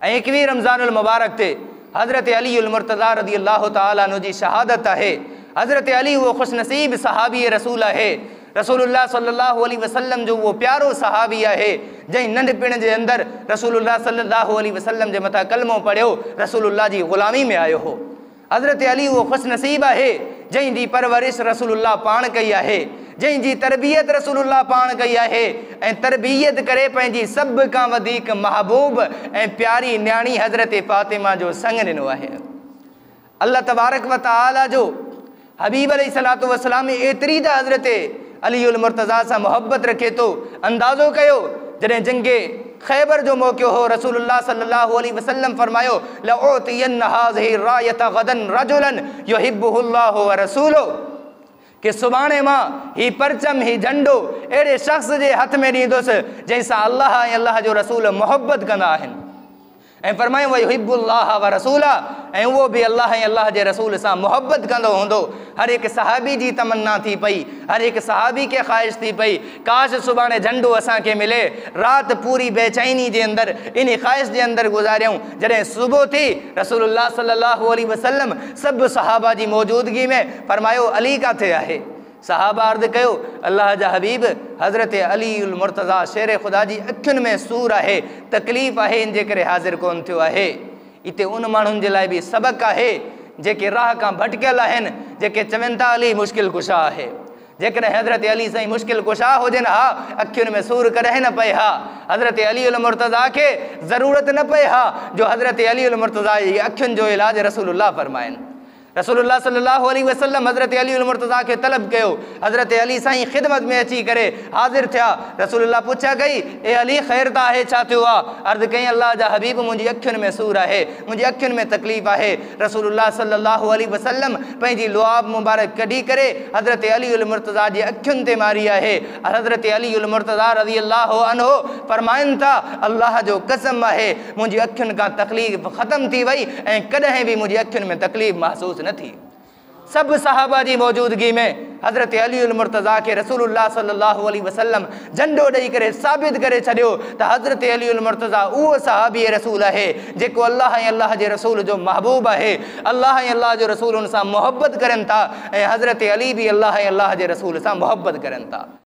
21 रमज़ानुल मुबारक ते हज़रत अलीउल मुर्तज़ा रज़ियल्लाहु तआला अन्हु जी शहादत है। हज़रत अली वो खुश नसीब सहाबी रसूल है। रसूलुल्लाह सल्लल्लाहु अलैहि वसल्लम जो वो प्यारो सहाबी है जै नंढपिण जे अंदर रसूलुल्लाह सल्लल्लाहु अलैहि वसल्लम जे मथा कलमो पढ़ियो, रसूलुल्लाह जी ग़ुलामी में आयो हो। हज़रत अली वो खुश नसीब है जंहिंजी परवरिश रसूलुल्लाह पाण कई है, जंहिंजी तरबियत रसूलुल्लाह पाण कई है ऐं तरबियत करे पंहिंजी सभ खां वधीक महबूब ऐं प्यारी न्याणी हज़रत फ़ातिमा जो संग ॾिनो आहे। अल्लाह तबारक व तआला जो हबीब अलैहिस्सलातु वस्सलाम एतिरी त हज़रत अलीउल मुर्तज़ा सां मोहब्बत रखे तो। अंदाज़ो कयो जॾहिं जंगे खैबर जो मौक़ो हो, रसूलुल्लाह सल्लल्लाहु अलैहि वसल्लम फरमायो लउतियन हाज़िहि रायत गदन रजुलन युहिब्बुहुल्लाहु व रसूलुहु, कि सुभाणे मां ही परचम ही झंडो अहिड़े शख़्स जे हथ में ॾींदुसि जंहिंसां अल्लाह ऐं अल्लाह जो रसूल मोहब्बत कंदा आहिनि। ऐं फरमायो व युहिब्बुल्लाह व रसूला, ऐं उहो बि अल्लाह ऐं अल्लाह जे रसूल सां मोहब्बत कंदो हूंदो। हर हिकु सहाबी जी तमन्ना थी पई, हर हिकु सहाबी खे ख़्वाहिश थी पई काश सुभाणे झंडो असांखे मिले, राति पूरी बेचैनी जे अंदरि इन ख़्वाहिश जे अंदरि गुज़ारियूं। जॾहिं सुबुह थी रसूलुल्लाह सल्लल्लाहु अलैहि वसल्लम सभु सहाबा जी मौजूदगी में फरमायो अली किथे आहे? सहाबा अर्ज़ कयो अल्लाह जा हबीब हज़रत अलीउल मुर्तज़ा शेर ख़ुदा जी अखियुनि में सूर आहे, तकलीफ़ आहे, इन जे करे हाज़िर कोन थियो आहे। इते उन माण्हुनि जे लाइ बि सबक़ आहे जेके राह खां भटकियल आहिनि, जेके चवनि था अली मुश्किल कुशा आहे। जेकॾहिं हज़रत अली साईं मुश्किल कुशा हुजनि हा, अखियुनि में सूर कॾहिं न पए हा। हज़रत अलीउल मुर्तज़ा खे ज़रूरत न पए हा जो हज़रत अलीउल मुर्तज़ा जी अखियुनि जो इलाज रसूलुल्लाह फरमाइनि। रसूलुल्लाह सल्लल्लाहु अलैहि वसल्लम हज़रत अलीउल मुर्तज़ा खे तलब कयो, हज़रत अली साईं ख़िदमत में अची करे हाज़िर थिया। रसूलुल्लाह पुछा कई ए अली ख़ैर त आहे, छा थियो आहे? अर्ज़ कई अल्लाह जा हबीब मुंहिंजी अखियुनि में सूर आहे, मुंहिंजी अखियुनि में तकलीफ़ आहे। रसूलुल्लाह सल्लल्लाहु अलैहि वसल्लम पंहिंजी लुआब मुबारक कढी करे हज़रत अलीउल मुर्तज़ा जी अखियुनि ते मारी आहे। हज़रत अलीउल मुर्तज़ा रज़ियल्लाहु अन्हु फरमाइनि था अल्लाह जो कसम आहे मुंहिंजी अखियुनि खां तकलीफ़ ख़त्म थी वई ऐं कॾहिं बि मुंहिंजी अखियुनि में तकलीफ़ महसूस न थी। सब सहाबा जी मौजूदगी में हज़रत अलीउल मुर्तज़ा के रसूलुल्लाह सल्लल्लाहु अलैहि वसल्लम झंडो ॾेई करे साबित करे छॾियो त हज़रत अलीउल मुर्तज़ा उहो सहाबी रसूल आहे जेको अल्लाह ऐं अल्लाह जे रसूल जो महबूब आहे। अल्लाह ऐं अल्लाह जो रसूल उन सां मोहब्बत करनि था ऐं हज़रत अली बि अल्लाह ऐं अल्लाह जे रसूल सां मोहब्बत करनि था।